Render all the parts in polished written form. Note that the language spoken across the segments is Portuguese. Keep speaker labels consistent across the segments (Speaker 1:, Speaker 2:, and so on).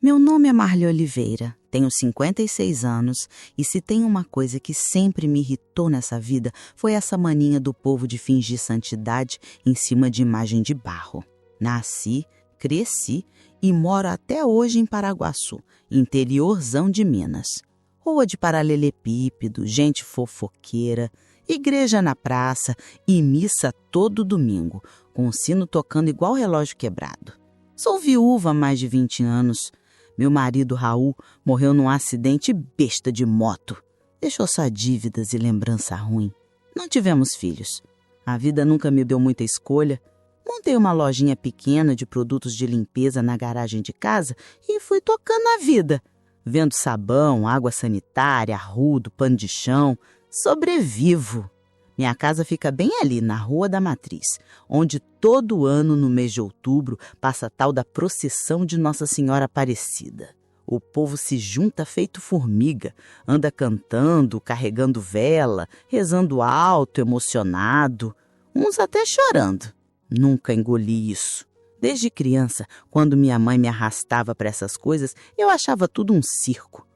Speaker 1: Meu nome é Marli Oliveira, tenho 56 anos e se tem uma coisa que sempre me irritou nessa vida foi essa mania do povo de fingir santidade em cima de imagem de barro. Nasci, cresci e moro até hoje em Paraguaçu, interiorzão de Minas. Rua de paralelepípedo, gente fofoqueira, igreja na praça e missa todo domingo, com o sino tocando igual relógio quebrado. Sou viúva há mais de 20 anos. Meu marido, Raul, morreu num acidente besta de moto. Deixou só dívidas e lembrança ruim. Não tivemos filhos. A vida nunca me deu muita escolha. Montei uma lojinha pequena de produtos de limpeza na garagem de casa e fui tocando a vida. Vendo sabão, água sanitária, arrudo, pano de chão. Sobrevivo. Minha casa fica bem ali, na Rua da Matriz, onde todo ano, no mês de outubro, passa a tal da procissão de Nossa Senhora Aparecida. O povo se junta feito formiga, anda cantando, carregando vela, rezando alto, emocionado, uns até chorando. Nunca engoli isso. Desde criança, quando minha mãe me arrastava para essas coisas, eu achava tudo um circo.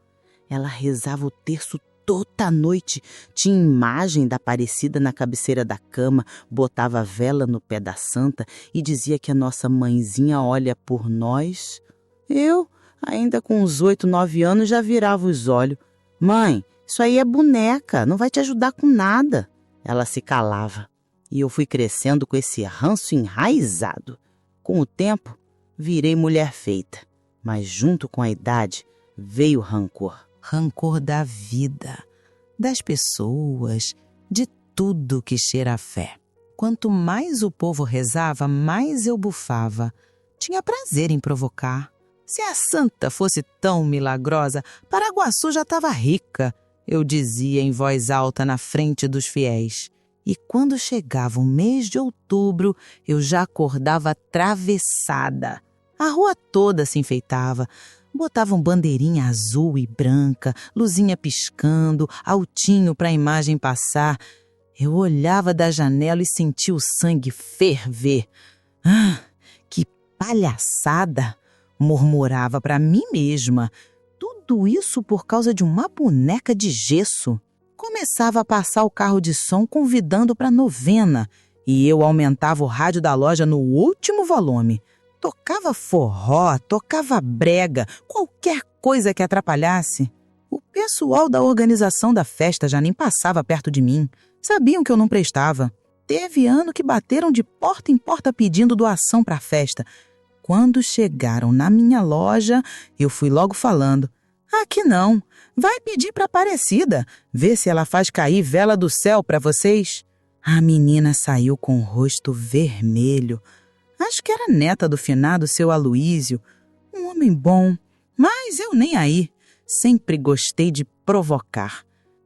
Speaker 1: Ela rezava o terço toda noite, tinha imagem da Aparecida na cabeceira da cama, botava vela no pé da santa e dizia que a nossa mãezinha olha por nós. Eu, ainda com uns 8, 9 anos, já virava os olhos. Mãe, isso aí é boneca, não vai te ajudar com nada. Ela se calava e eu fui crescendo com esse ranço enraizado. Com o tempo, virei mulher feita, mas junto com a idade veio o rancor. Rancor da vida, das pessoas, de tudo que cheira a fé. Quanto mais o povo rezava, mais eu bufava. Tinha prazer em provocar. Se a santa fosse tão milagrosa, Paraguaçu já estava rica, eu dizia em voz alta na frente dos fiéis. E quando chegava o mês de outubro, eu já acordava atravessada. A rua toda se enfeitava. Botavam bandeirinha azul e branca, luzinha piscando, altinho para a imagem passar. Eu olhava da janela e sentia o sangue ferver. Ah, que palhaçada! Murmurava para mim mesma. Tudo isso por causa de uma boneca de gesso. Começava a passar o carro de som convidando para a novena e eu aumentava o rádio da loja no último volume. Tocava forró, tocava brega, qualquer coisa que atrapalhasse. O pessoal da organização da festa já nem passava perto de mim. Sabiam que eu não prestava. Teve ano que bateram de porta em porta pedindo doação para a festa. Quando chegaram na minha loja, eu fui logo falando. Aqui não, vai pedir para Aparecida, ver se ela faz cair vela do céu para vocês. A menina saiu com o rosto vermelho. Acho que era neta do finado seu Aloísio, um homem bom, mas eu nem aí. Sempre gostei de provocar.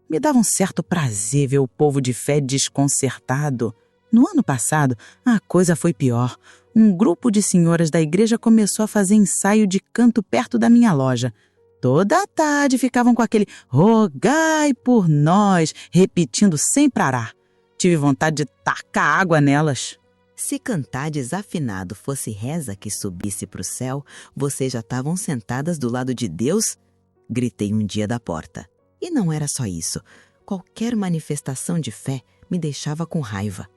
Speaker 1: Me dava um certo prazer ver o povo de fé desconcertado. No ano passado, a coisa foi pior. Um grupo de senhoras da igreja começou a fazer ensaio de canto perto da minha loja. Toda a tarde ficavam com aquele rogai por nós, repetindo sem parar. Tive vontade de tacar água nelas. Se cantar desafinado fosse reza que subisse para o céu, vocês já estavam sentadas do lado de Deus? Gritei um dia da porta. E não era só isso. Qualquer manifestação de fé me deixava com raiva.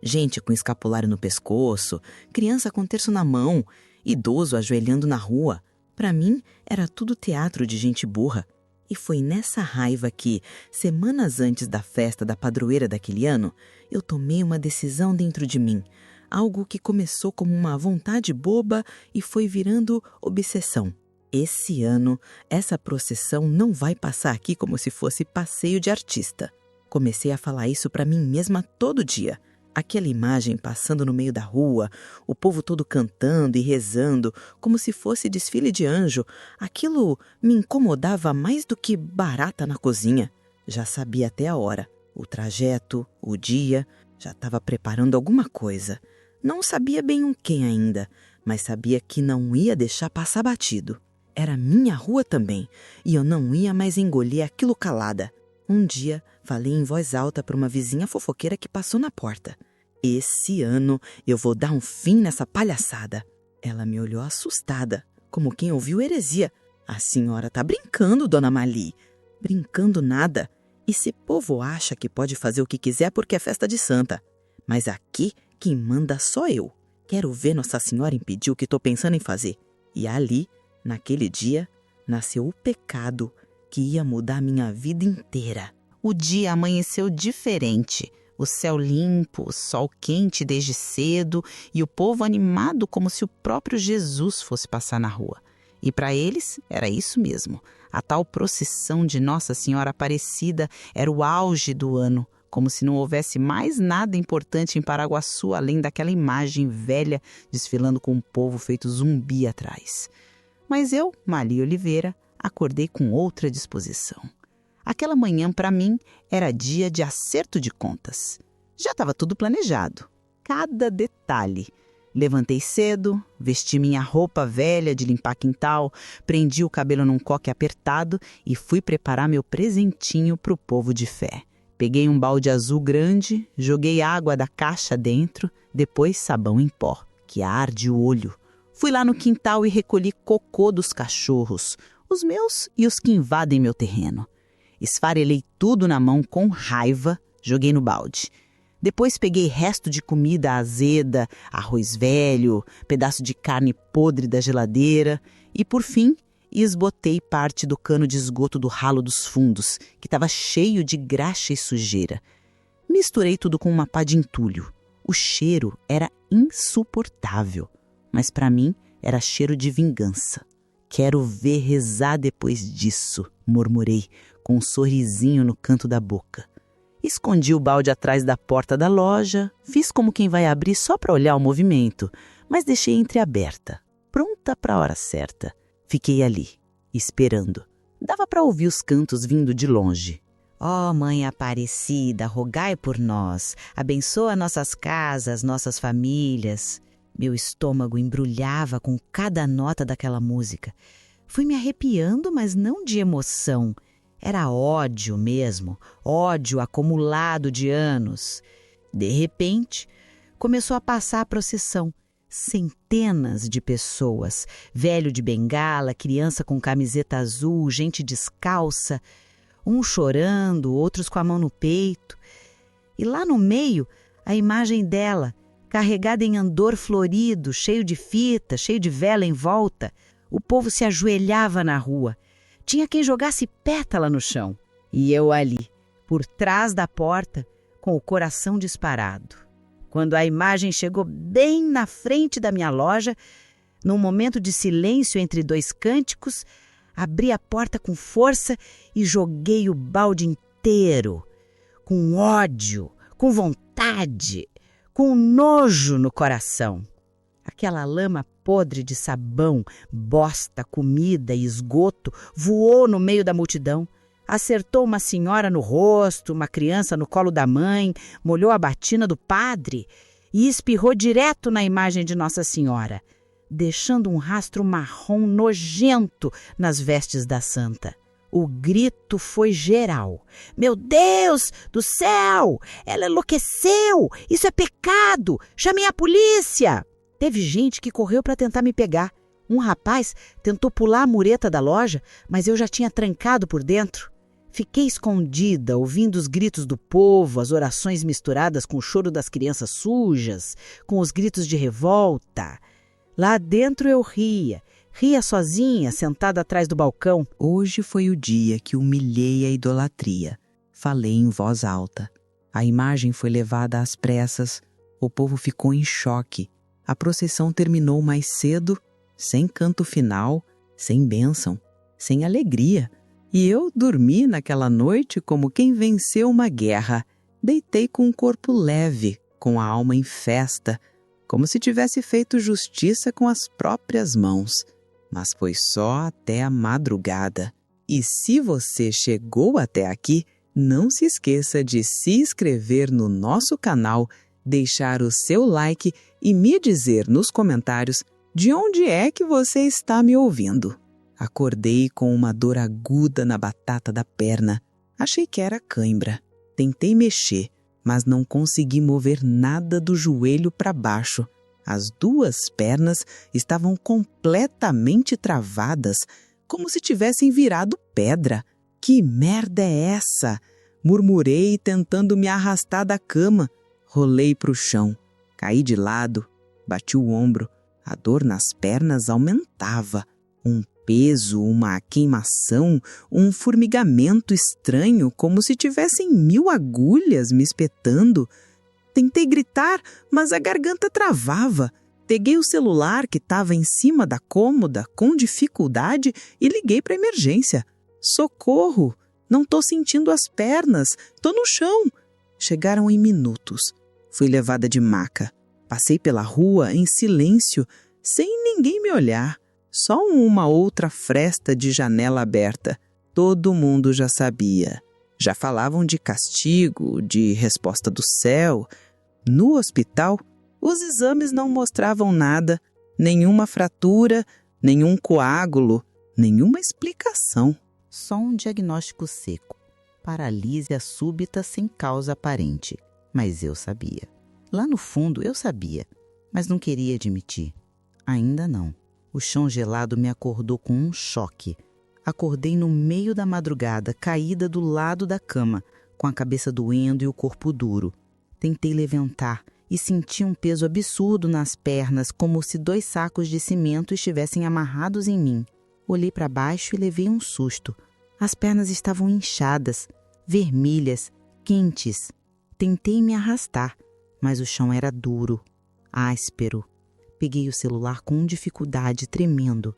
Speaker 1: Gente com escapulário no pescoço, criança com terço na mão, idoso ajoelhando na rua. Para mim, era tudo teatro de gente burra. E foi nessa raiva que, semanas antes da festa da padroeira daquele ano, eu tomei uma decisão dentro de mim. Algo que começou como uma vontade boba e foi virando obsessão. Esse ano, essa procissão não vai passar aqui como se fosse passeio de artista. Comecei a falar isso para mim mesma todo dia. Aquela imagem passando no meio da rua, o povo todo cantando e rezando, como se fosse desfile de anjo, aquilo me incomodava mais do que barata na cozinha. Já sabia até a hora, o trajeto, o dia, já estava preparando alguma coisa. Não sabia bem o que ainda, mas sabia que não ia deixar passar batido. Era minha rua também, e eu não ia mais engolir aquilo calada. Um dia, falei em voz alta para uma vizinha fofoqueira que passou na porta. Esse ano eu vou dar um fim nessa palhaçada. Ela me olhou assustada. como quem ouviu heresia. A senhora tá brincando, dona Mali. Brincando nada. Esse povo acha que pode fazer o que quiser porque é festa de santa. Mas aqui, quem manda só eu. Quero ver Nossa Senhora impedir o que tô pensando em fazer. E ali, naquele dia, nasceu o pecado que ia mudar minha vida inteira. O dia amanheceu diferente. O céu limpo, o sol quente desde cedo e o povo animado como se o próprio Jesus fosse passar na rua. E para eles era isso mesmo. A tal procissão de Nossa Senhora Aparecida era o auge do ano, como se não houvesse mais nada importante em Paraguaçu além daquela imagem velha desfilando com o povo feito zumbi atrás. Mas eu, Mali Oliveira, acordei com outra disposição. Aquela manhã, para mim, era dia de acerto de contas. Já estava tudo planejado, cada detalhe. Levantei cedo, vesti minha roupa velha de limpar quintal, prendi o cabelo num coque apertado e fui preparar meu presentinho para o povo de fé. Peguei um balde azul grande, joguei água da caixa dentro, depois sabão em pó, que arde o olho. Fui lá no quintal e recolhi cocô dos cachorros, os meus e os que invadem meu terreno. Esfarelei tudo na mão com raiva, joguei no balde. Depois peguei resto de comida azeda, arroz velho, pedaço de carne podre da geladeira e, por fim, esbotei parte do cano de esgoto do ralo dos fundos, que estava cheio de graxa e sujeira. Misturei tudo com uma pá de entulho. O cheiro era insuportável, mas para mim era cheiro de vingança. Quero ver rezar depois disso, murmurei, com um sorrisinho no canto da boca. Escondi o balde atrás da porta da loja, fiz como quem vai abrir só para olhar o movimento, mas deixei entreaberta, pronta para a hora certa. Fiquei ali, esperando. Dava para ouvir os cantos vindo de longe. Ó Mãe Aparecida, rogai por nós, abençoa nossas casas, nossas famílias. Meu estômago embrulhava com cada nota daquela música. Fui me arrepiando, mas não de emoção. Era ódio mesmo, ódio acumulado de anos. De repente, começou a passar a procissão. Centenas de pessoas, velho de bengala, criança com camiseta azul, gente descalça, uns chorando, outros com a mão no peito. E lá no meio, a imagem dela, carregada em andor florido, cheio de fita, cheio de vela em volta. O povo se ajoelhava na rua. Tinha quem jogasse pétala no chão. E eu ali, por trás da porta, com o coração disparado. Quando a imagem chegou bem na frente da minha loja, num momento de silêncio entre dois cânticos, abri a porta com força e joguei o balde inteiro, com ódio, com vontade, com nojo no coração. Aquela lama podre de sabão, bosta, comida e esgoto voou no meio da multidão. Acertou uma senhora no rosto, uma criança no colo da mãe, molhou a batina do padre e espirrou direto na imagem de Nossa Senhora, deixando um rastro marrom nojento nas vestes da santa. O grito foi geral. Meu Deus do céu! Ela enlouqueceu! Isso é pecado! Chamem a polícia! Teve gente que correu para tentar me pegar. Um rapaz tentou pular a mureta da loja, mas eu já tinha trancado por dentro. Fiquei escondida, ouvindo os gritos do povo, as orações misturadas com o choro das crianças sujas, com os gritos de revolta. Lá dentro eu ria sozinha, sentada atrás do balcão. Hoje foi o dia que humilhei a idolatria. Falei em voz alta. A imagem foi levada às pressas. O povo ficou em choque. A procissão terminou mais cedo, sem canto final, sem bênção, sem alegria. E eu dormi naquela noite como quem venceu uma guerra. Deitei com o corpo leve, com a alma em festa, como se tivesse feito justiça com as próprias mãos. Mas foi só até a madrugada. E se você chegou até aqui, não se esqueça de se inscrever no nosso canal, deixar o seu like e me dizer nos comentários de onde é que você está me ouvindo. Acordei com uma dor aguda na batata da perna. Achei que era cãibra. Tentei mexer, mas não consegui mover nada do joelho para baixo.
Speaker 2: As 2 pernas estavam completamente travadas, como se tivessem virado pedra. Que merda é essa? Murmurei, tentando me arrastar da cama. Rolei para o chão, caí de lado, bati o ombro. A dor nas pernas aumentava. Um peso, uma queimação, um formigamento estranho, como se tivessem 1000 agulhas me espetando. Tentei gritar, mas a garganta travava. Peguei o celular que estava em cima da cômoda com dificuldade e liguei para a emergência. Socorro! Não estou sentindo as pernas. Estou no chão. Chegaram em minutos. Fui levada de maca. Passei pela rua em silêncio, sem ninguém me olhar. Só uma outra fresta de janela aberta. Todo mundo já sabia. Já falavam de castigo, de resposta do céu. No hospital, os exames não mostravam nada, nenhuma fratura, nenhum coágulo, nenhuma explicação.
Speaker 1: Só um diagnóstico seco. Paralisia súbita sem causa aparente. Mas eu sabia. Lá no fundo eu sabia, mas não queria admitir. Ainda não. O chão gelado me acordou com um choque. Acordei no meio da madrugada, caída do lado da cama, com a cabeça doendo e o corpo duro. Tentei levantar e senti um peso absurdo nas pernas, como se 2 sacos de cimento estivessem amarrados em mim. Olhei para baixo e levei um susto. As pernas estavam inchadas, vermelhas, quentes. Tentei me arrastar, mas o chão era duro, áspero. Peguei o celular com dificuldade, tremendo.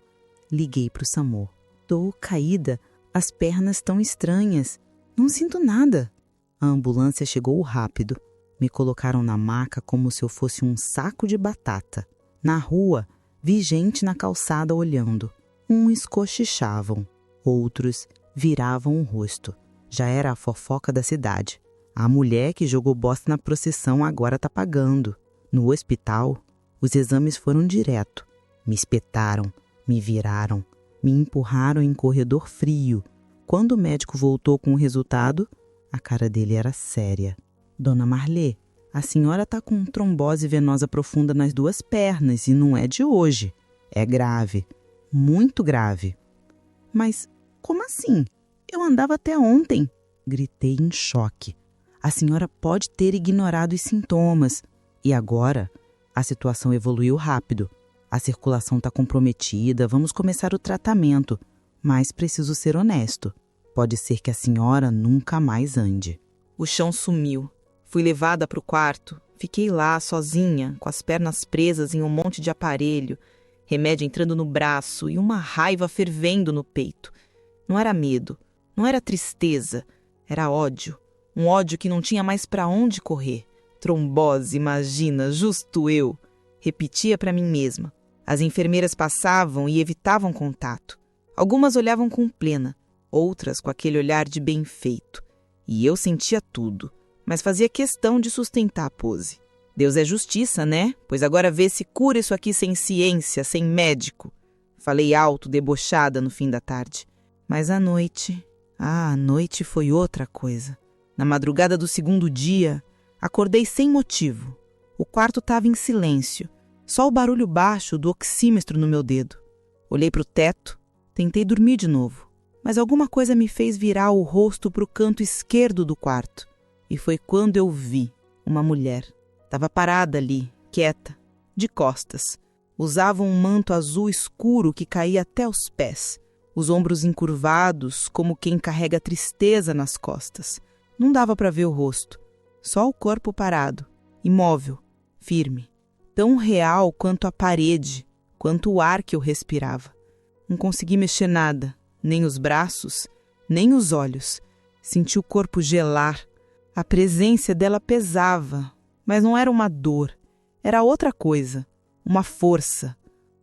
Speaker 1: Liguei para o SAMU. Tô caída, as pernas estão estranhas. Não sinto nada. A ambulância chegou rápido. Me colocaram na maca como se eu fosse um saco de batata. Na rua, vi gente na calçada olhando. Uns cochichavam, outros viravam o rosto. Já era a fofoca da cidade. A mulher que jogou bosta na procissão agora tá pagando. No hospital, os exames foram direto. Me espetaram, me viraram, me empurraram em corredor frio. Quando o médico voltou com o resultado, a cara dele era séria. Dona Marlê, a senhora tá com trombose venosa profunda nas 2 pernas e não é de hoje. É grave, muito grave. Mas como assim? Eu andava até ontem. Gritei em choque. A senhora pode ter ignorado os sintomas. E agora, a situação evoluiu rápido. A circulação está comprometida, vamos começar o tratamento. Mas preciso ser honesto. Pode ser que a senhora nunca mais ande.
Speaker 3: O chão sumiu. Fui levada para o quarto. Fiquei lá, sozinha, com as pernas presas em um monte de aparelho, remédio entrando no braço e uma raiva fervendo no peito. Não era medo, não era tristeza, era ódio. Um ódio que não tinha mais para onde correr. Trombose, imagina, justo eu. Repetia para mim mesma. As enfermeiras passavam e evitavam contato. Algumas olhavam com pena, outras com aquele olhar de bem feito. E eu sentia tudo, mas fazia questão de sustentar a pose. Deus é justiça, né? Pois agora vê se cura isso aqui sem ciência, sem médico. Falei alto, debochada no fim da tarde. Mas a noite foi outra coisa. Na madrugada do 2º dia, acordei sem motivo. O quarto estava em silêncio, só o barulho baixo do oxímetro no meu dedo. Olhei para o teto, tentei dormir de novo, mas alguma coisa me fez virar o rosto para o canto esquerdo do quarto. E foi quando eu vi uma mulher. Estava parada ali, quieta, de costas. Usava um manto azul escuro que caía até os pés, os ombros encurvados como quem carrega tristeza nas costas. Não dava para ver o rosto, só o corpo parado, imóvel, firme, tão real quanto a parede, quanto o ar que eu respirava. Não consegui mexer nada, nem os braços, nem os olhos. Senti o corpo gelar. A presença dela pesava, mas não era uma dor, era outra coisa, uma força,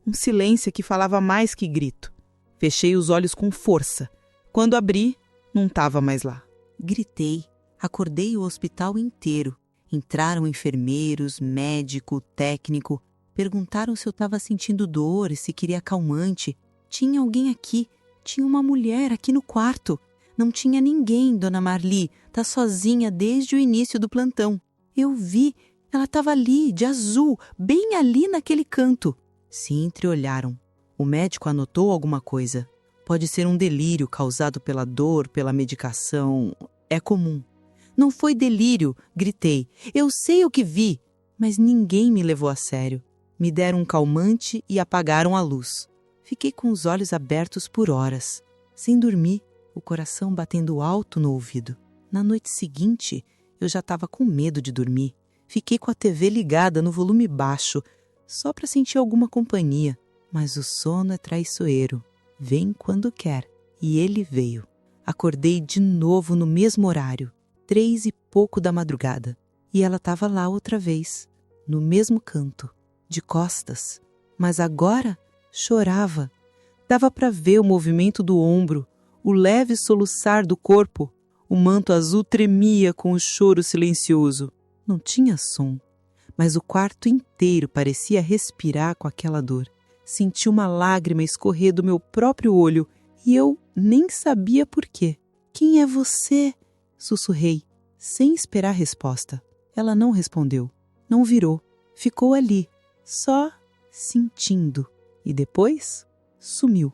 Speaker 3: um silêncio que falava mais que grito. Fechei os olhos com força. Quando abri, não estava mais lá.
Speaker 1: Gritei, acordei o hospital inteiro. Entraram enfermeiros, médico, técnico, perguntaram se eu estava sentindo dor e se queria calmante. Tinha alguém aqui, tinha uma mulher aqui no quarto. Não tinha ninguém, Dona Marli, tá sozinha desde o início do plantão. Eu vi, Ela estava ali, de azul, bem ali naquele canto. Se entreolharam. O médico anotou alguma coisa. Pode ser um delírio causado pela dor, pela medicação. É comum. Não foi delírio, gritei. Eu sei o que vi. Mas ninguém me levou a sério. Me deram um calmante e apagaram a luz. Fiquei com os olhos abertos por horas, sem dormir, o coração batendo alto no ouvido. Na noite seguinte, eu já estava com medo de dormir. Fiquei com a TV ligada no volume baixo, só para sentir alguma companhia. Mas o sono é traiçoeiro. Vem quando quer. E ele veio. Acordei de novo no mesmo horário, 3 e pouco da madrugada. E ela estava lá outra vez, no mesmo canto, de costas. Mas agora chorava. Dava para ver o movimento do ombro, o leve soluçar do corpo. O manto azul tremia com o choro silencioso. Não tinha som, mas o quarto inteiro parecia respirar com aquela dor. Senti uma lágrima escorrer do meu próprio olho e eu nem sabia por quê. Quem é você? Sussurrei, sem esperar resposta. Ela não respondeu, não virou, ficou ali, só sentindo. E depois, sumiu.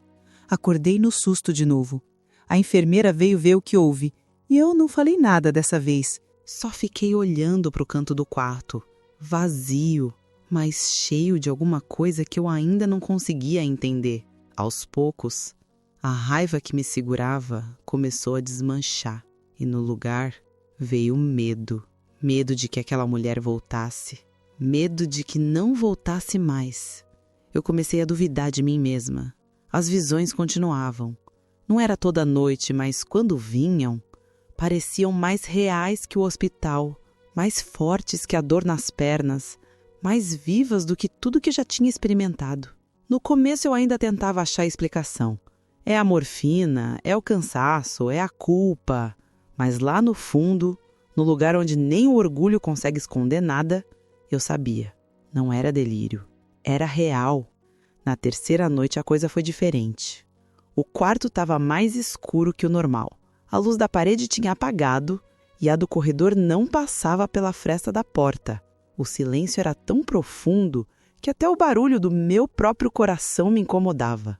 Speaker 1: Acordei no susto de novo. A enfermeira veio ver o que houve e eu não falei nada dessa vez. Só fiquei olhando para o canto do quarto, vazio, mas cheio de alguma coisa que eu ainda não conseguia entender. Aos poucos, a raiva que me segurava começou a desmanchar e no lugar veio medo. Medo de que aquela mulher voltasse. Medo de que não voltasse mais. Eu comecei a duvidar de mim mesma. As visões continuavam. Não era toda noite, mas quando vinham, pareciam mais reais que o hospital, mais fortes que a dor nas pernas, mais vivas do que tudo que já tinha experimentado. No começo eu ainda tentava achar explicação. É a morfina, é o cansaço, é a culpa. Mas lá no fundo, no lugar onde nem o orgulho consegue esconder nada, eu sabia. Não era delírio. Era real. Na terceira noite a coisa foi diferente. O quarto estava mais escuro que o normal. A luz da parede tinha apagado e a do corredor não passava pela fresta da porta. O silêncio era tão profundo que até o barulho do meu próprio coração me incomodava.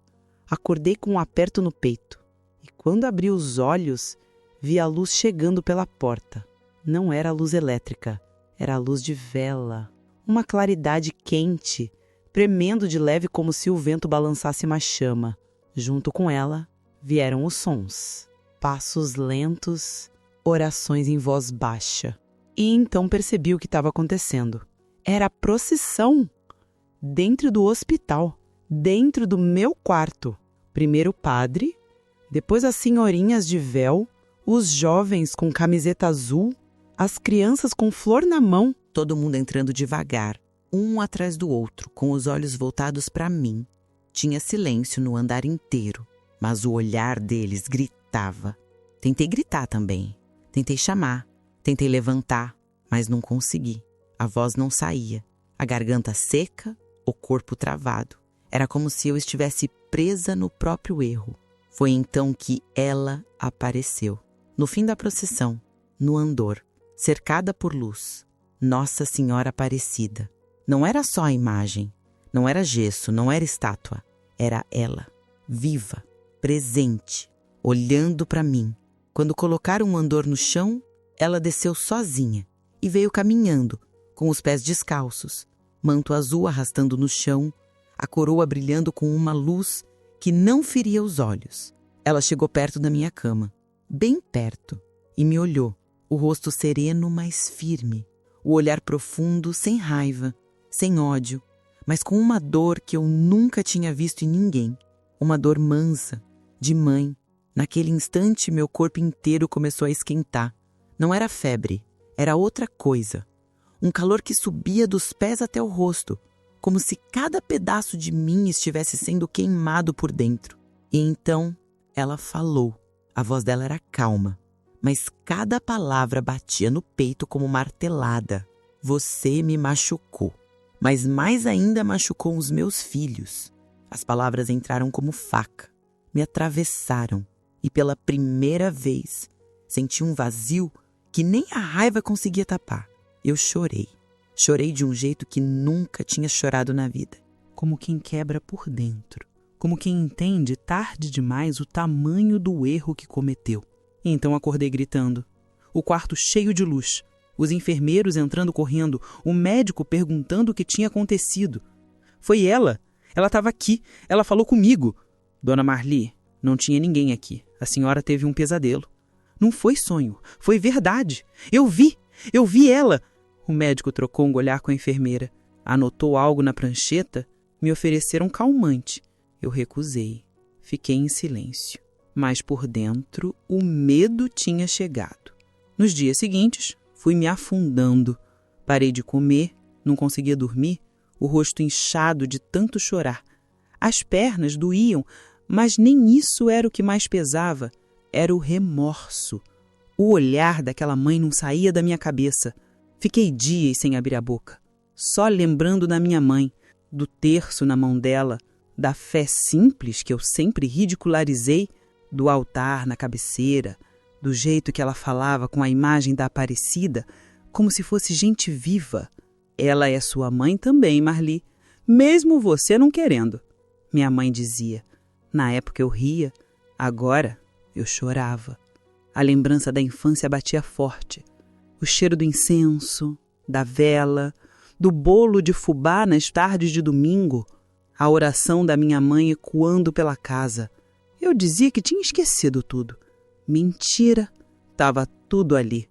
Speaker 1: Acordei com um aperto no peito e quando abri os olhos, vi a luz chegando pela porta. Não era a luz elétrica, era a luz de vela. Uma claridade quente, premendo de leve como se o vento balançasse uma chama. Junto com ela, vieram os sons. Passos lentos, orações em voz baixa. E então percebi o que estava acontecendo. Era a procissão. Dentro do hospital, dentro do meu quarto. Primeiro o padre, depois as senhorinhas de véu, os jovens com camiseta azul, as crianças com flor na mão. Todo mundo entrando devagar, um atrás do outro, com os olhos voltados para mim. Tinha silêncio no andar inteiro, mas o olhar deles gritava. Tentei gritar também, tentei chamar, tentei levantar, mas não consegui. A voz não saía, a garganta seca, o corpo travado. Era como se eu estivesse presa no próprio erro. Foi então que ela apareceu. No fim da procissão, no andor, cercada por luz. Nossa Senhora Aparecida. Não era só a imagem, não era gesso, não era estátua. Era ela, viva, presente, olhando para mim. Quando colocaram um andor no chão, ela desceu sozinha e veio caminhando, com os pés descalços, manto azul arrastando no chão, a coroa brilhando com uma luz que não feria os olhos. Ela chegou perto da minha cama, bem perto, e me olhou, o rosto sereno, mas firme, o olhar profundo, sem raiva, sem ódio, mas com uma dor que eu nunca tinha visto em ninguém. Uma dor mansa, de mãe. Naquele instante, meu corpo inteiro começou a esquentar. Não era febre, era outra coisa. Um calor que subia dos pés até o rosto, como se cada pedaço de mim estivesse sendo queimado por dentro. E então, ela falou. A voz dela era calma, mas cada palavra batia no peito como martelada. Você me machucou. Mas mais ainda machucou os meus filhos. As palavras entraram como faca, me atravessaram e pela primeira vez senti um vazio que nem a raiva conseguia tapar. Eu chorei.
Speaker 2: Chorei de um jeito que nunca tinha chorado na vida. Como quem quebra por dentro. Como quem entende tarde demais o tamanho do erro que cometeu. E então acordei gritando. O quarto cheio de luz. Os enfermeiros entrando correndo. O médico perguntando o que tinha acontecido. Foi ela. Ela estava aqui. Ela falou comigo. Dona Marli, não tinha ninguém aqui. A senhora teve um pesadelo. Não foi sonho. Foi verdade. Eu vi ela. O médico trocou um olhar com a enfermeira. Anotou algo na prancheta. Me ofereceram um calmante. Eu recusei. Fiquei em silêncio. Mas por dentro, o medo tinha chegado. Nos dias seguintes, fui me afundando. Parei de comer, não conseguia dormir, o rosto inchado de tanto chorar. As pernas doíam, mas nem isso era o que mais pesava. Era o remorso. O olhar daquela mãe não saía da minha cabeça. Fiquei dias sem abrir a boca, só lembrando da minha mãe, do terço na mão dela, da fé simples que eu sempre ridicularizei, do altar na cabeceira, do jeito que ela falava com a imagem da Aparecida, como se fosse gente viva. Ela é sua mãe também, Marli, mesmo você não querendo. Minha mãe dizia. Na época eu ria, agora eu chorava. A lembrança da infância batia forte. O cheiro do incenso, da vela, do bolo de fubá nas tardes de domingo, a oração da minha mãe ecoando pela casa. Eu dizia que tinha esquecido tudo. Mentira, estava tudo ali.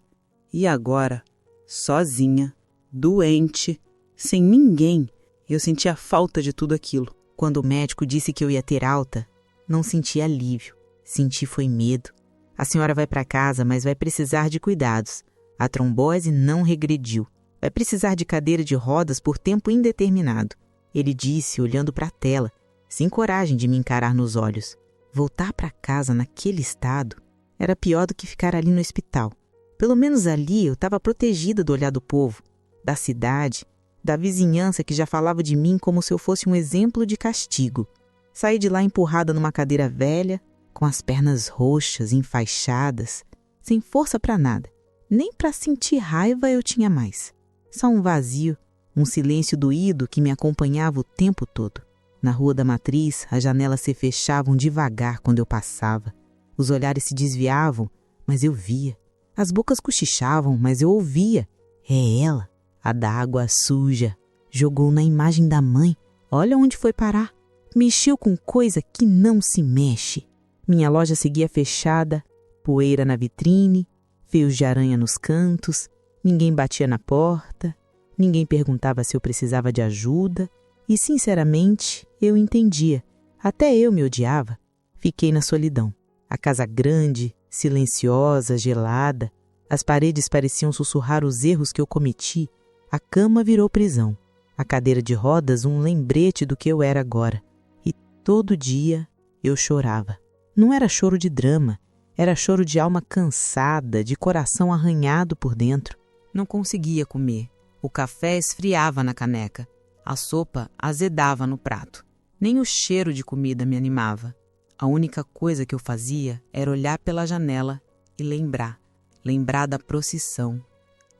Speaker 2: E agora, sozinha, doente, sem ninguém, eu sentia falta de tudo aquilo.
Speaker 3: Quando o médico disse que eu ia ter alta, não senti alívio, senti foi medo. A senhora vai para casa, mas vai precisar de cuidados. A trombose não regrediu. Vai precisar de cadeira de rodas por tempo indeterminado. Ele disse, olhando para a tela, sem coragem de me encarar nos olhos. Voltar para casa naquele estado era pior do que ficar ali no hospital. Pelo menos ali eu estava protegida do olhar do povo, da cidade, da vizinhança que já falava de mim como se eu fosse um exemplo de castigo. Saí de lá empurrada numa cadeira velha, com as pernas roxas, enfaixadas, sem força para nada. Nem para sentir raiva eu tinha mais. Só um vazio, um silêncio doído que me acompanhava o tempo todo. Na Rua da Matriz, as janelas se fechavam devagar quando eu passava. Os olhares se desviavam, mas eu via. As bocas cochichavam, mas eu ouvia. É ela, a da água suja. Jogou na imagem da mãe. Olha onde foi parar. Mexeu com coisa que não se mexe. Minha loja seguia fechada, poeira na vitrine, fios de aranha nos cantos, ninguém batia na porta, ninguém perguntava se eu precisava de ajuda e, sinceramente, eu entendia. Até eu me odiava. Fiquei na solidão. A casa grande, silenciosa, gelada, as paredes pareciam sussurrar os erros que eu cometi, a cama virou prisão, a cadeira de rodas um lembrete do que eu era agora. E todo dia eu chorava. Não era choro de drama, era choro de alma cansada, de coração arranhado por dentro. Não conseguia comer. O café esfriava na caneca. A sopa azedava no prato. Nem o cheiro de comida me animava. A única coisa que eu fazia era olhar pela janela e lembrar da procissão,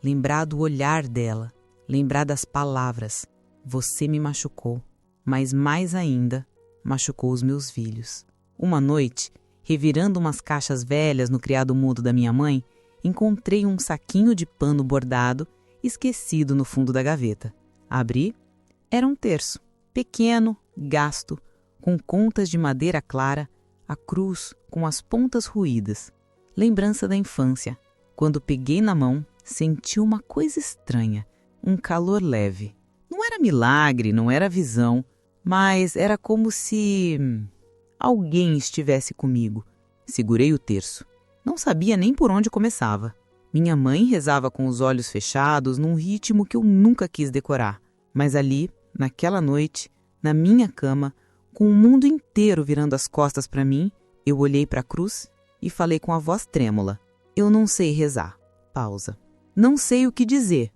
Speaker 3: lembrar do olhar dela, lembrar das palavras. Você me machucou, mas mais ainda, machucou os meus filhos. Uma noite, revirando umas caixas velhas no criado-mudo da minha mãe, encontrei um saquinho de pano bordado esquecido no fundo da gaveta. Abri, era um terço, pequeno, gasto, com contas de madeira clara, a cruz com as pontas roídas. Lembrança da infância. Quando peguei na mão, senti uma coisa estranha, um calor leve. Não era milagre, não era visão, mas era como se alguém estivesse comigo. Segurei o terço. Não sabia nem por onde começava. Minha mãe rezava com os olhos fechados num ritmo que eu nunca quis decorar. Mas ali, naquela noite, na minha cama, com o mundo inteiro virando as costas para mim, eu olhei para a cruz e falei com a voz trêmula. Eu não sei rezar. Pausa. Não sei o que dizer.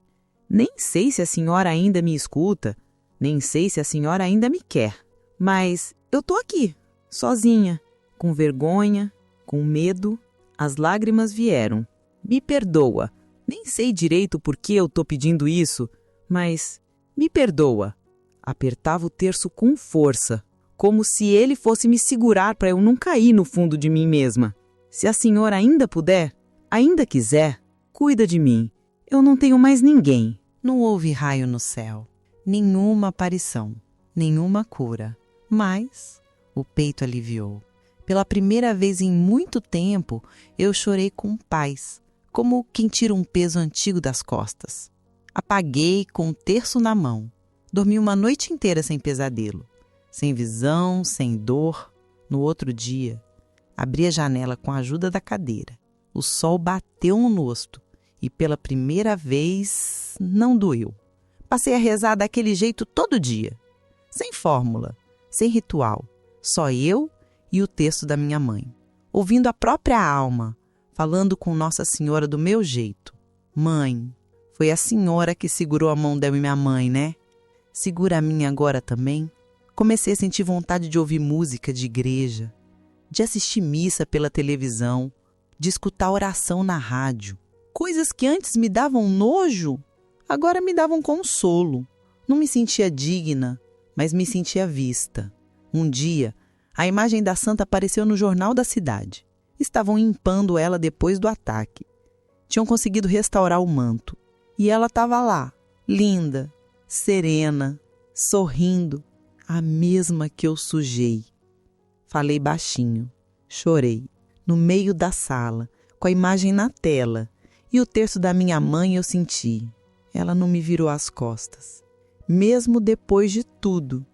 Speaker 3: Nem sei se a senhora ainda me escuta, nem sei se a senhora ainda me quer. Mas eu tô aqui, sozinha, com vergonha, com medo. As lágrimas vieram. Me perdoa. Nem sei direito por que eu tô pedindo isso,
Speaker 2: Mas, me perdoa. Apertava o terço com força, como se ele fosse me segurar para eu não cair no fundo de mim mesma. Se a senhora ainda puder, ainda quiser, cuida de mim. Eu não tenho mais ninguém.
Speaker 1: Não houve raio no céu, nenhuma aparição, nenhuma cura. Mas o peito aliviou. Pela primeira vez em muito tempo, eu chorei com paz, como quem tira um peso antigo das costas. Apaguei com um terço na mão. Dormi uma noite inteira sem pesadelo, sem visão, sem dor. No outro dia, abri a janela com a ajuda da cadeira. O sol bateu no rosto e pela primeira vez não doeu. Passei a rezar daquele jeito todo dia, sem fórmula, sem ritual, só eu e o texto da minha mãe, ouvindo a própria alma, falando com Nossa Senhora do meu jeito. Mãe, foi a senhora que segurou a mão dela e minha mãe, né? Segura a minha agora também. Comecei a sentir vontade de ouvir música de igreja, de assistir missa pela televisão, de escutar oração na rádio. Coisas que antes me davam nojo, agora me davam consolo. Não me sentia digna, mas me sentia vista. Um dia, a imagem da santa apareceu no jornal da cidade. Estavam limpando ela depois do ataque. Tinham conseguido restaurar o manto. E ela estava lá, linda, serena, sorrindo, a mesma que eu sujei. Falei baixinho, chorei, no meio da sala, com a imagem na tela. E o terço da minha mãe eu senti. Ela não me virou as costas. Mesmo depois de tudo,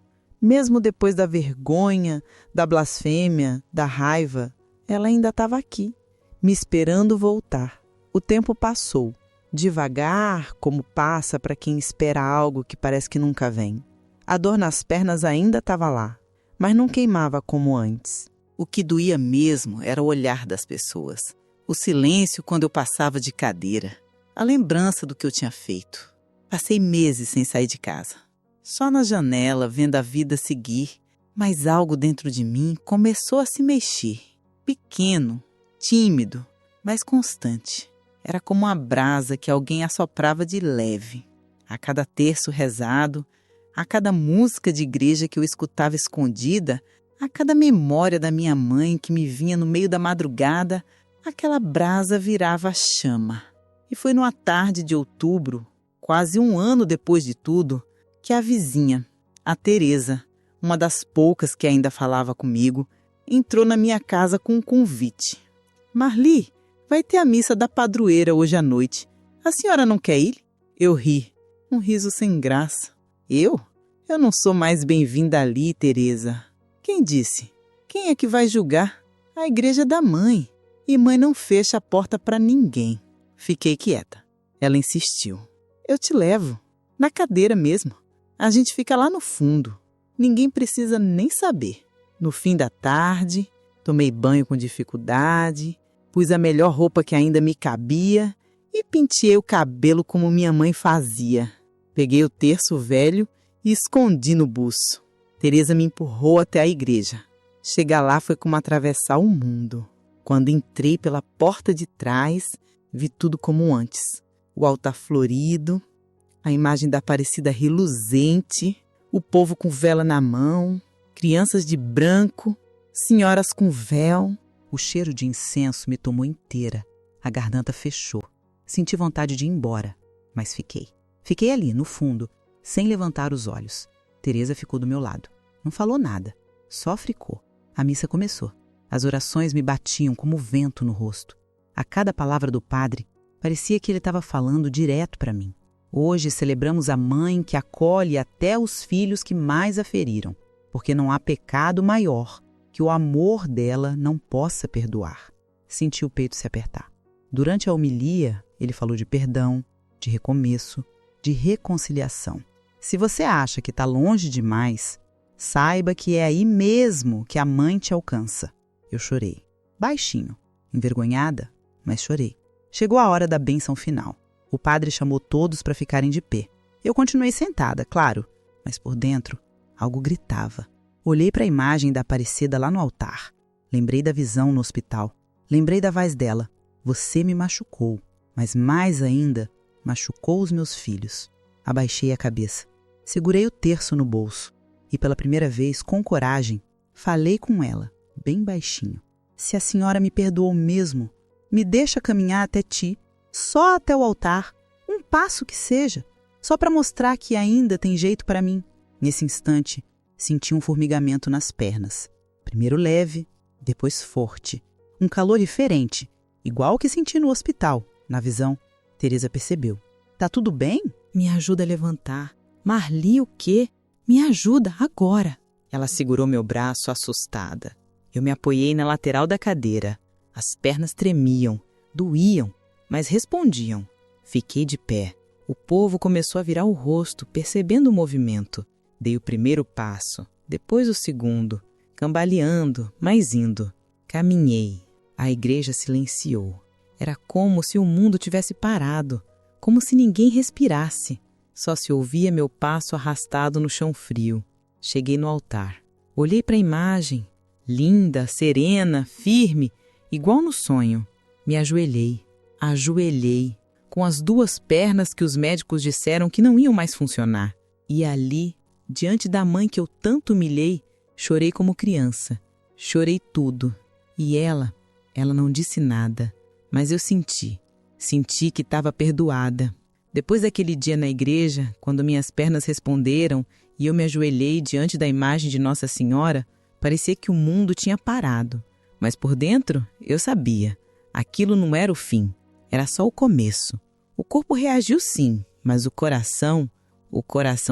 Speaker 1: mesmo depois da vergonha, da blasfêmia, da raiva, ela ainda estava aqui, me esperando voltar. O tempo passou, devagar, como passa para quem espera algo que parece que nunca vem. A dor nas pernas ainda estava lá, mas não queimava como antes. O que doía mesmo era o olhar das pessoas. O silêncio quando eu passava de cadeira. A lembrança do que eu tinha feito. Passei meses sem sair de casa. Só na janela, vendo a vida seguir. Mas algo dentro de mim começou a se mexer. Pequeno, tímido, mas constante. Era como uma brasa que alguém assoprava de leve. A cada terço rezado, a cada música de igreja que eu escutava escondida, a cada memória da minha mãe que me vinha no meio da madrugada, aquela brasa virava chama. E foi numa tarde de outubro, quase um ano depois de tudo, que a vizinha, a Teresa, uma das poucas que ainda falava comigo, entrou na minha casa com um convite. Marli, vai ter a missa da padroeira hoje à noite. A senhora não quer ir? Eu ri, um riso sem graça. Eu? Eu não sou mais bem-vinda ali, Teresa. Quem disse? Quem é que vai julgar? A igreja da mãe. E mãe não fecha a porta para ninguém. Fiquei quieta. Ela insistiu. Eu te levo. Na cadeira mesmo. A gente fica lá no fundo. Ninguém precisa nem saber. No fim da tarde, tomei banho com dificuldade, pus a melhor roupa que ainda me cabia e penteei o cabelo como minha mãe fazia. Peguei o terço velho e escondi no buço. Teresa me empurrou até a igreja. Chegar lá foi como atravessar o mundo. Quando entrei pela porta de trás, vi tudo como antes. O altar florido, a imagem da Aparecida reluzente, o povo com vela na mão, crianças de branco, senhoras com véu. O cheiro de incenso me tomou inteira. A garganta fechou. Senti vontade de ir embora, mas fiquei. Fiquei ali, no fundo, sem levantar os olhos. Teresa ficou do meu lado. Não falou nada, só fricou. A missa começou. As orações me batiam como vento no rosto. A cada palavra do padre, parecia que ele estava falando direto para mim. Hoje celebramos a mãe que acolhe até os filhos que mais a feriram, porque não há pecado maior que o amor dela não possa perdoar. Senti o peito se apertar. Durante a homilia, ele falou de perdão, de recomeço, de reconciliação. Se você acha que está longe demais, saiba que é aí mesmo que a mãe te alcança. Eu chorei, baixinho, envergonhada, mas chorei. Chegou a hora da bênção final. O padre chamou todos para ficarem de pé. Eu continuei sentada, claro, mas por dentro algo gritava. Olhei para a imagem da Aparecida lá no altar. Lembrei da visão no hospital. Lembrei da voz dela. Você me machucou, mas mais ainda, machucou os meus filhos. Abaixei a cabeça. Segurei o terço no bolso e, pela primeira vez, com coragem, falei com ela, bem baixinho. Se a senhora me perdoou mesmo, me deixa caminhar até ti, só até o altar, um passo que seja, só para mostrar que ainda tem jeito para mim. Nesse instante, senti um formigamento nas pernas. Primeiro leve, depois forte. Um calor diferente, igual o que senti no hospital. Na visão, Teresa percebeu. Tá tudo bem?
Speaker 3: Me ajuda a levantar. Marli, o quê? Me ajuda agora. Ela segurou meu braço assustada. Eu me apoiei na lateral da cadeira. As pernas tremiam, doíam, mas respondiam. Fiquei de pé. O povo começou a virar o rosto, percebendo o movimento. Dei o primeiro passo, depois o segundo, cambaleando, mas indo. Caminhei. A igreja silenciou. Era como se o mundo tivesse parado, como se ninguém respirasse. Só se ouvia meu passo arrastado no chão frio. Cheguei no altar. Olhei para a imagem, linda, serena, firme, igual no sonho. Me ajoelhei, com as 2 pernas que os médicos disseram que não iam mais funcionar. E ali, diante da mãe que eu tanto humilhei, chorei como criança. Chorei tudo. E ela não disse nada. Mas eu senti que estava perdoada. Depois daquele dia na igreja, quando minhas pernas responderam e eu me ajoelhei diante da imagem de Nossa Senhora, parecia que o mundo tinha parado. Mas por dentro, eu sabia. Aquilo não era o fim. Era só o começo. O corpo reagiu sim, mas o coração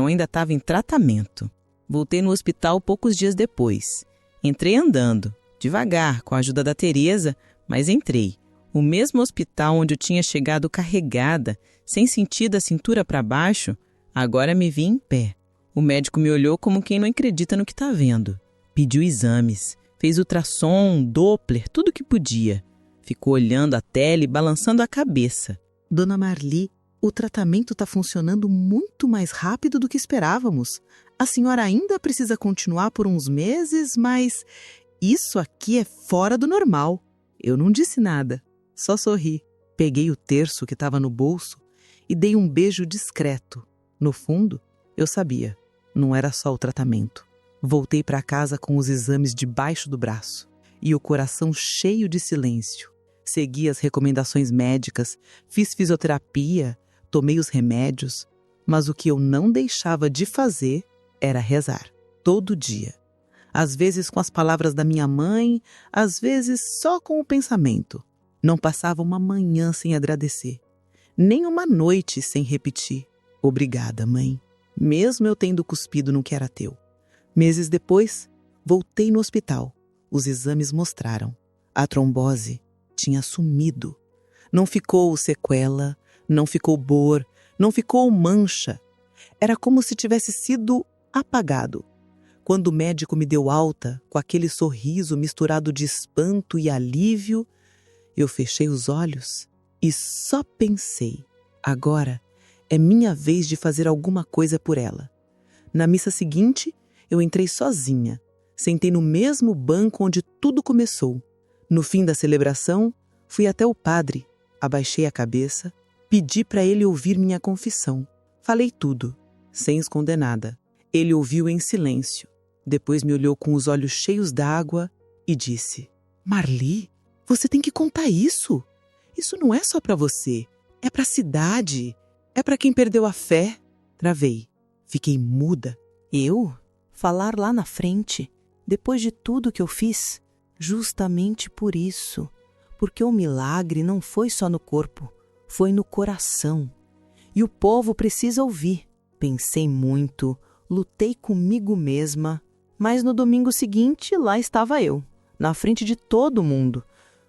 Speaker 3: ainda estava em tratamento. Voltei no hospital poucos dias depois. Entrei andando, devagar, com a ajuda da Teresa, mas entrei. O mesmo hospital onde eu tinha chegado carregada, sem sentir da cintura para baixo, agora me vi em pé. O médico me olhou como quem não acredita no que está vendo. Pediu exames, fez ultrassom, Doppler, tudo o que podia. Ficou olhando a tela e balançando a cabeça.
Speaker 2: Dona Marli, o tratamento está funcionando muito mais rápido do que esperávamos. A senhora ainda precisa continuar por uns meses, mas isso aqui é fora do normal. Eu não disse nada, só sorri. Peguei o terço que estava no bolso e dei um beijo discreto. No fundo, eu sabia, não era só o tratamento. Voltei para casa com os exames debaixo do braço e o coração cheio de silêncio. Segui as recomendações médicas, fiz fisioterapia, tomei os remédios, mas o que eu não deixava de fazer era rezar, todo dia. Às vezes com as palavras da minha mãe, às vezes só com o pensamento. Não passava uma manhã sem agradecer, nem uma noite sem repetir. Obrigada, mãe, mesmo eu tendo cuspido no que era teu. Meses depois, voltei no hospital. Os exames mostraram. A trombose tinha sumido. Não ficou sequela, não ficou bor, não ficou mancha. Era como se tivesse sido apagado. Quando o médico me deu alta, com aquele sorriso misturado de espanto e alívio, eu fechei os olhos e só pensei, agora é minha vez de fazer alguma coisa por ela. Na missa seguinte, eu entrei sozinha, sentei no mesmo banco onde tudo começou. No fim da celebração, fui até o padre, abaixei a cabeça, pedi para ele ouvir minha confissão. Falei tudo, sem esconder nada. Ele ouviu em silêncio. Depois me olhou com os olhos cheios d'água e disse: Marli, você tem que contar isso. Isso não é só para você, é para a cidade, é para quem perdeu a fé. Travei, fiquei muda.
Speaker 3: Eu? Falar lá na frente, depois de tudo que eu fiz? Justamente por isso. Porque o milagre não foi só no corpo, foi no coração. E o povo precisa ouvir. Pensei muito, lutei comigo mesma, mas no domingo seguinte lá estava eu, na frente de todo mundo,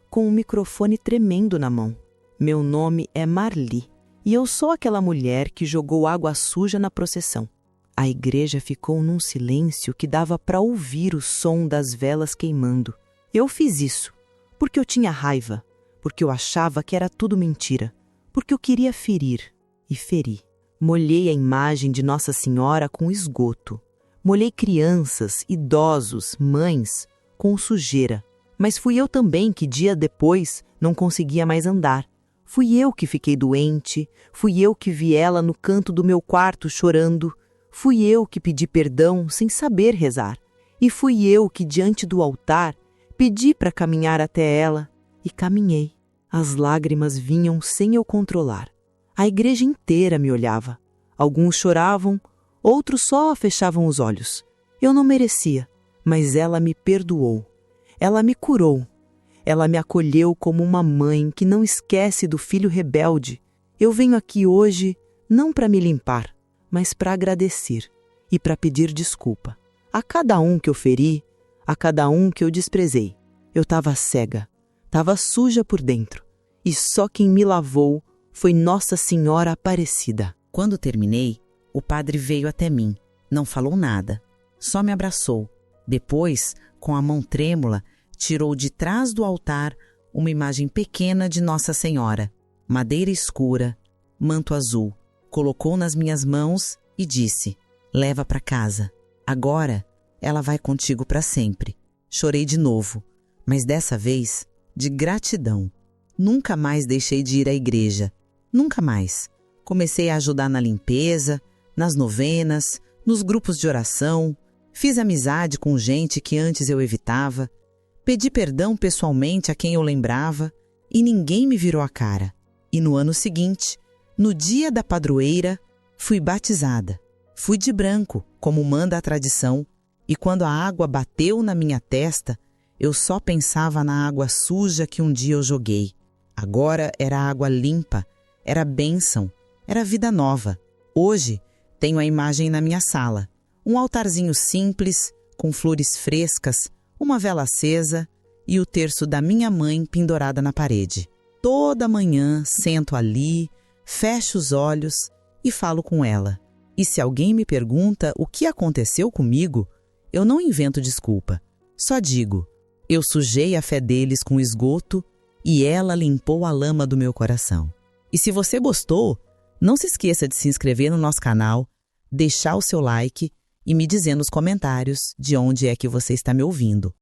Speaker 3: com um microfone tremendo na mão. Meu nome é Marli e eu sou aquela mulher que jogou água suja na procissão. A igreja ficou num silêncio que dava para ouvir o som das velas queimando. Eu fiz isso porque eu tinha raiva, porque eu achava que era tudo mentira, porque eu queria ferir e feri. Molhei a imagem de Nossa Senhora com esgoto. Molhei crianças, idosos, mães com sujeira. Mas fui eu também que, dia depois, não conseguia mais andar. Fui eu que fiquei doente, fui eu que vi ela no canto do meu quarto chorando, fui eu que pedi perdão sem saber rezar, e fui eu que diante do altar pedi para caminhar até ela, e caminhei. As lágrimas vinham sem eu controlar. A igreja inteira me olhava. Alguns choravam, outros só fechavam os olhos. Eu não merecia, mas ela me perdoou. Ela me curou. Ela me acolheu como uma mãe que não esquece do filho rebelde. Eu venho aqui hoje não para me limpar, mas para agradecer e para pedir desculpa. A cada um que eu feri, a cada um que eu desprezei. Eu estava cega, estava suja por dentro, e só quem me lavou foi Nossa Senhora Aparecida.
Speaker 1: Quando terminei, o padre veio até mim. Não falou nada, só me abraçou. Depois, com a mão trêmula, tirou de trás do altar uma imagem pequena de Nossa Senhora, madeira escura, manto azul. Colocou nas minhas mãos e disse: leva para casa. Agora ela vai contigo para sempre. Chorei de novo, mas dessa vez de gratidão. Nunca mais deixei de ir à igreja. Nunca mais. Comecei a ajudar na limpeza, nas novenas, nos grupos de oração. Fiz amizade com gente que antes eu evitava. Pedi perdão pessoalmente a quem eu lembrava e ninguém me virou a cara. E no ano seguinte, no dia da padroeira, fui batizada. Fui de branco, como manda a tradição, e quando a água bateu na minha testa, eu só pensava na água suja que um dia eu joguei. Agora era água limpa, era bênção, era vida nova. Hoje tenho a imagem na minha sala, um altarzinho simples, com flores frescas, uma vela acesa e o terço da minha mãe pendurada na parede. Toda manhã sento ali, fecho os olhos e falo com ela. E se alguém me pergunta o que aconteceu comigo, eu não invento desculpa. Só digo: eu sujei a fé deles com esgoto e ela limpou a lama do meu coração. E se você gostou, não se esqueça de se inscrever no nosso canal, deixar o seu like e me dizer nos comentários de onde é que você está me ouvindo.